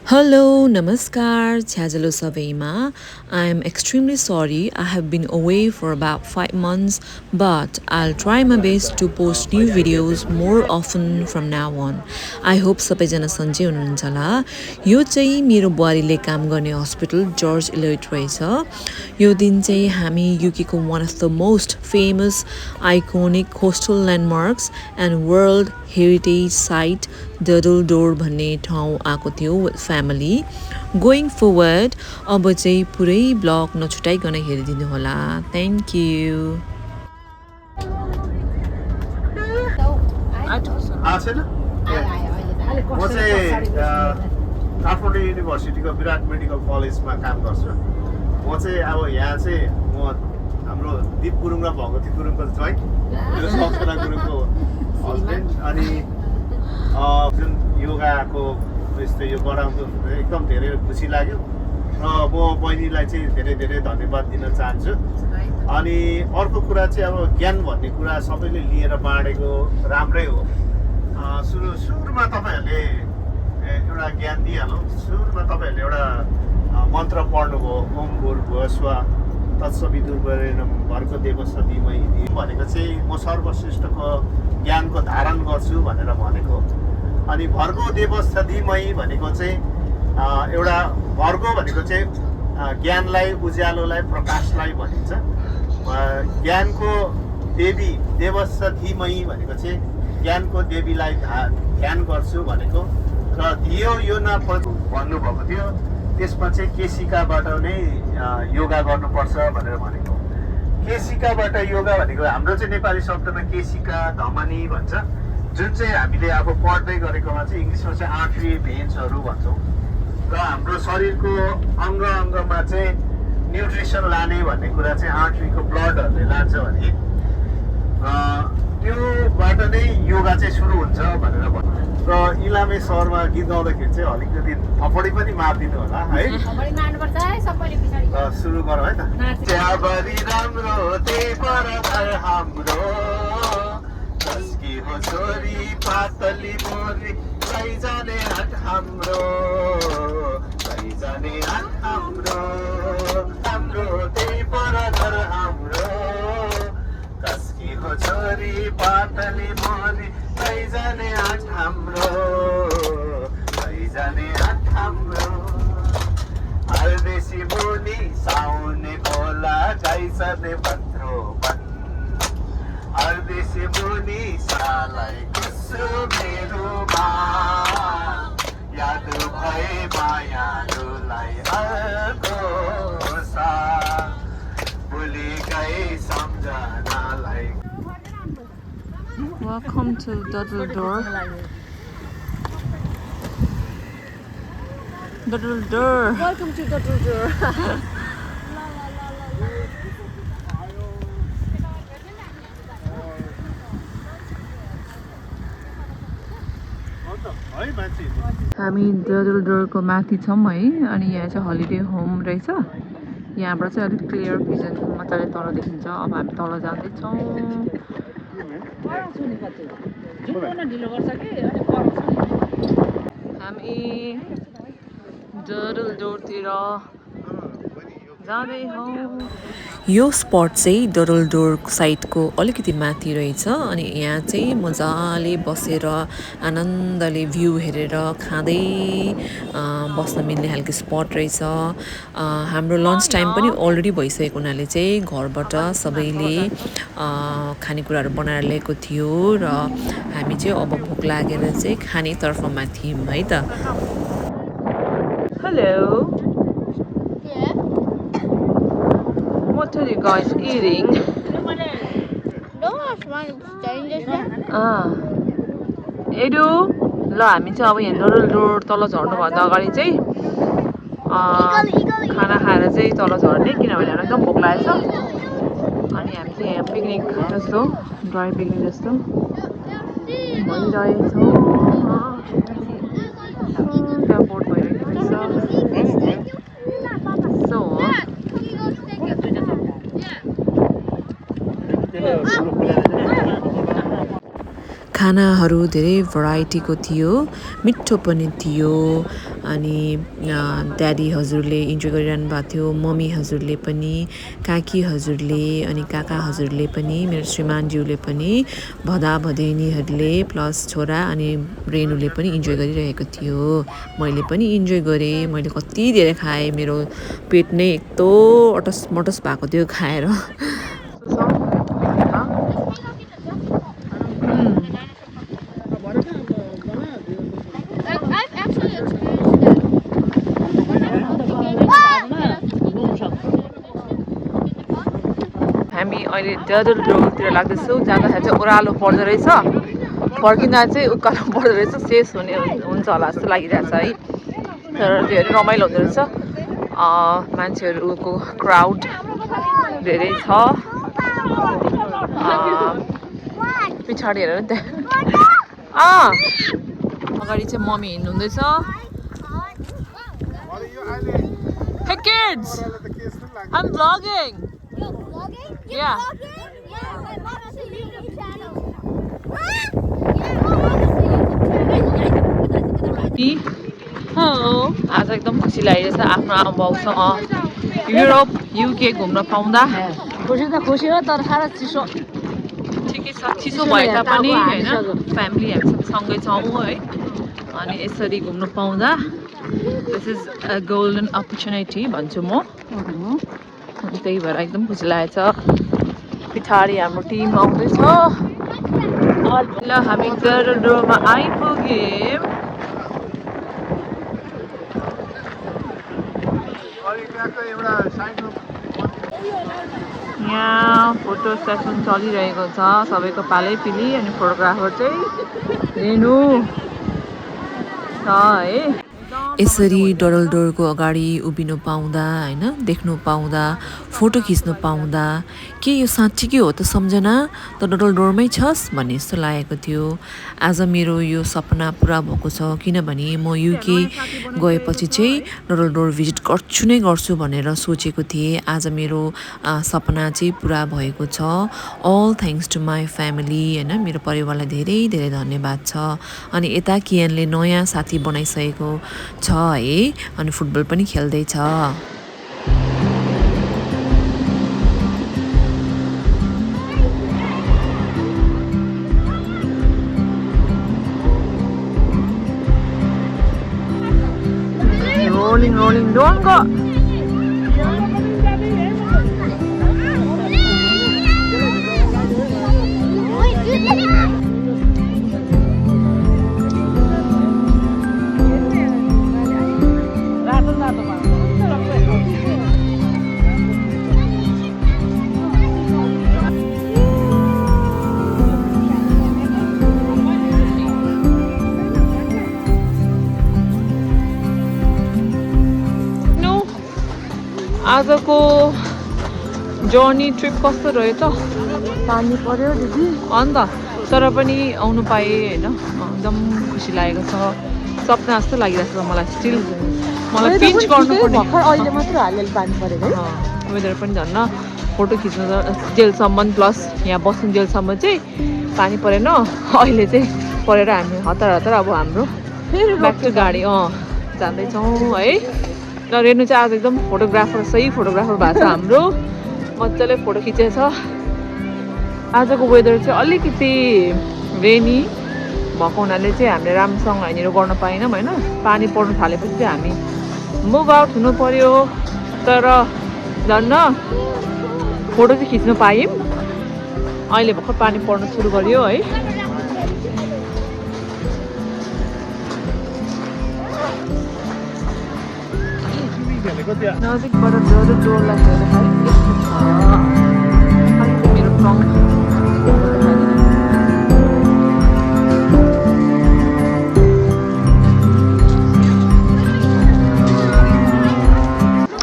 Hello, Namaskar, Chajalo Saveima. I am extremely sorry. I have been away for about 5 months, but I'll try my best to post new videos more often from now on. I hope सबैजना सन्चै हुनुहुन्छ होला यो चाहिँ मेरो बुहारीले काम गर्ने हस्पिटल जर्ज इलोइट रहेछ यो दिन चाहिँ हामी युकेको one of the most famous iconic coastal landmarks and world heritage site Durdle Door भन्ने ठाउँ आएको थियो विथ फ्यामिली गोइङ फरवर्ड अब चाहिँ पुरै ब्लग नछुटाइकन हेरिदिनु होला थ्याङ्क यू म चाहिँ काठमाडौँ युनिभर्सिटीको विराट मेडिकल कलेजमा काम गर्छु म चाहिँ अब यहाँ चाहिँ म हाम्रो दिप गुरुङ र भगवती गुरुङको ज्वाइन्ट सपना गुरुङको हस्बेन्ड अनि जुन योगाको यस्तो यो गराउँदा एकदम धेरै खुसी लाग्यो र म बहिनीलाई चाहिँ धेरै धेरै धन्यवाद दिन चाहन्छु अनि अर्को कुरा चाहिँ अब ज्ञान भन्ने कुरा सबैले लिएर बाँडेको राम्रै हो सुरुमा तपाईँहरूले एउटा ज्ञान दिइहालौँ सुरुमा तपाईँहरूले एउटा मन्त्र पढ्नुभयो ओम भूर्भुवः स्वः तत्सवितुर्वरेण्यं भर्गो देवस्य धीमहि भनेको चाहिँ म सर्वश्रेष्ठको ज्ञानको धारण गर्छु भनेर भनेको अनि भर्गो देवस्य धीमहि भनेको चाहिँ एउटा भर्गो भनेको चाहिँ ज्ञानलाई उज्यालोलाई प्रकाशलाई भनिन्छ ज्ञानको देवी देवस्य धीमहि भनेको चाहिँ ज्ञानको देवीलाई ध्यान गर्छु भनेको र धियो यो न भन्नुभएको थियो त्यसमा चाहिँ केसिकाबाट नै योगा गर्नुपर्छ भनेर भनेको केसिकाबाट योगा भनेको हाम्रो चाहिँ नेपाली शब्दमा केसिका धमनी भन्छ जुन चाहिँ हामीले अब पढ्दै गरेकोमा चाहिँ इङ्ग्लिसमा चाहिँ आर्टरी भेन्सहरू भन्छौँ र हाम्रो शरीरको अङ्ग अङ्गमा चाहिँ न्युट्रिसन लाने भन्ने कुरा चाहिँ आर्टरीको ब्लडहरूले लान्छ भने त्योबाट नै योगा चाहिँ सुरु हुन्छ भनेर भन्छ र इलामे सहरमा गीत गाउँदाखेरि चाहिँ अलिकति थपडी पनि मारिदिनु होला है सुरु गरौँ है त चियाबारी राम्रो हाम्रो हो छोरी पातली मोरी जाने हात हाम्रो जाने हात हाम्रो हाम्रो त्यही पर घर हाम्रो कसकी हो छोरी पातली मोरी जाने हात हाम्रो जाने हात हाम्रो हरदेशी मुनि साउने खोला गाइसने भत्रो हरदेशी मुनि सालाई कुसु मेरोमा याद भए मायालुलाई अर्को सा भुलि गए सम्झनालाई Welcome to Duddle Door. Duddle Door. Welcome to Duddle Door. हामी डडल डोरको माथि छौँ है अनि यहाँ चाहिँ हलिडे होम रहेछ यहाँबाट चाहिँ अलिक क्लियर भिजन मजाले तल देखिन्छ अब हामी तल जाँदैछौँ हामी डडल डोरतिर जाँदै हौ यो स्पट चाहिँ डडल डोर साइडको अलिकति माथि रहेछ अनि यहाँ चाहिँ मजाले बसेर आनन्दले भ्यू हेरेर खाँदै बस्न मिल्ने खालको स्पट रहेछ हाम्रो लन्च टाइम पनि अलरेडी भइसकेको हुनाले चाहिँ घरबाट सबैले खानेकुराहरू बनाएर ल्याएको थियो र हामी चाहिँ अब भोक लागेर चाहिँ खानेतर्फमा थियौँ है त hello What are you guys eating? एडु ल हामी चाहिँ अब यहाँ डडल डोर तल झर्नुभन्दा अगाडि चाहिँ खाना खाएर चाहिँ तल झर्ने किनभने हामीलाई एकदम भोक लागेको छ अनि हामी चाहिँ यहाँ पिकनिक जस्तो ड्राई पिकनिक जस्तो भइरहेछौँ त्यहाँ बोट भइरहेको रहेछ सो खानाहरू धेरै भेराइटीको थियो मिठो पनि थियो अनि ड्याडी हजुरले इन्जोय गरिरहनु भएको थियो, मम्मी हजुरले पनि, काकी हजुरले अनि काका हजुरले पनि, मेरो श्रीमानज्यूले पनि, भदा भदैनीहरूले प्लस छोरा अनि रेनुले पनि इन्जोय गरिरहेको थियो। मैले पनि इन्जोय गरेँ, मैले कति धेरै खाएँ, मेरो पेट नै यस्तो अटस मटस भएको थियो खाएर। हामी अहिले डडलडोलतिर लाग्दैछौँ, जाँदाखेरि चाहिँ ओह्रालो पर्दो रहेछ, फर्किँदा चाहिँ उकालो पर्दो रहेछ, सेस हुन्छ होला जस्तो लागिरहेछ है। तर धेरै रमाइलो हुँदो रहेछ, मान्छेहरूको क्राउड धेरै छ। पछाडि हेरेर नि त्यहाँ अगाडि चाहिँ mummy हिँड्नुहुँदैछ। Hey kids, I'm vlogging. You're vlogging? You're Yeah. vlogging? Yeah, my mom has a YouTube channel. आज एकदम खुसी लागिरहेछ आफ्नो आमा बाउसँग युरोप युके घुम्न पाउँदा। खुसी त खुसी हो, तर साह्रो चिसो ठिकै छ, चिसो भए तापनि होइन फ्यामिली हामी सँगै छौँ है। अनि यसरी घुम्नु पाउँदा this is a golden opportunity भन्छु म। अनि त्यही भएर एकदम खुसी लागेछ। पछाडि हाम्रो टिम आउँदैछ। ल हामी डडलडोलमा आइपुग्यौँ। यहाँ फोटो सेसन चलिरहेको छ, सबैको पालै पिली। अनि फोटोग्राफर चाहिँ रेनु छ है। यसरी डडलडोलको अगाडि उभिनु पाउँदा होइन, देख्नु पाउँदा, फोटो खिच्नु पाउँदा के यो साँच्चीकै हो त सम्झना, त डडलडोलमै छस् भन्ने जस्तो लागेको थियो। आज मेरो यो सपना पुरा भएको छ, किनभने म युके गएपछि चाहिँ डडलडोल भिजिट गर्छु नै गर्छु भनेर सोचेको थिएँ। आज मेरो सपना चाहिँ पुरा भएको छ। All thanks to my family होइन, मेरो परिवारलाई धेरै धेरै धन्यवाद छ। अनि यता कियानले नयाँ साथी बनाइसकेको छ है, अनि फुटबल पनि खेल्दैछ। Rolling, rolling, don't go. आजको जर्नी ट्रिप कस्तो रह्यो त? पानी पर्यो दिदी अन्त तर पनि आउनु पाएँ होइन, एकदम खुसी लागेको छ। सपना जस्तो लागिरहेको छ मलाई स्टिल। मलाई पिन्च गर्नुपर्ने अहिले मात्र हालिहाल पानी परेको है। वेदर पनि झन् फोटो खिच्नु जेलसम्म प्लस यहाँ बस्नु जेलसम्म चाहिँ पानी परेन। अहिले चाहिँ परेर हामी हतार हतार अब हाम्रो ब्याक टु गाडी जाँदैछौँ है। र रेनु चाहिँ आज एकदम फोटोग्राफर, सही फोटोग्राफर भएको छ हाम्रो, मजाले फोटो खिचेछ। आजको वेदर चाहिँ अलिकति रेनी भएको हुनाले चाहिँ हामीले राम्रोसँग यहाँनिर गर्न पाएनौँ होइन। पानी पर्नु थालेपछि चाहिँ हामी मुभ आउट हुनु पर्यो, तर धन्न फोटो चाहिँ खिच्न पायौँ। अहिले भर्खर पानी पर्नु सुरु गर्यो है। नजिकबाट डडलडोललाई हेर्दाखेरि यस्तो छ। अलिकति मेरो टङ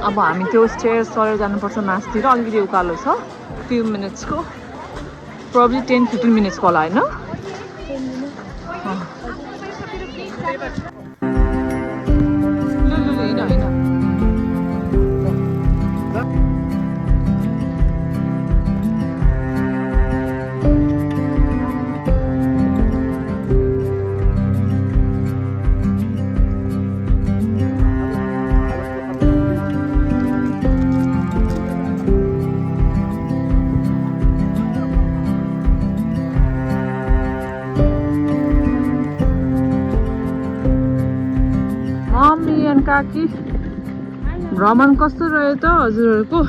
अब हामी त्यो स्टेयर सरेर जानुपर्छ मासतिर, अलिकति उकालो छ, फ्यु मिनट्सको, प्रब्ली 10-15 मिनट्सको होला होइन। काकी भ्रमण कस्तो रह्यो त हजुरहरूको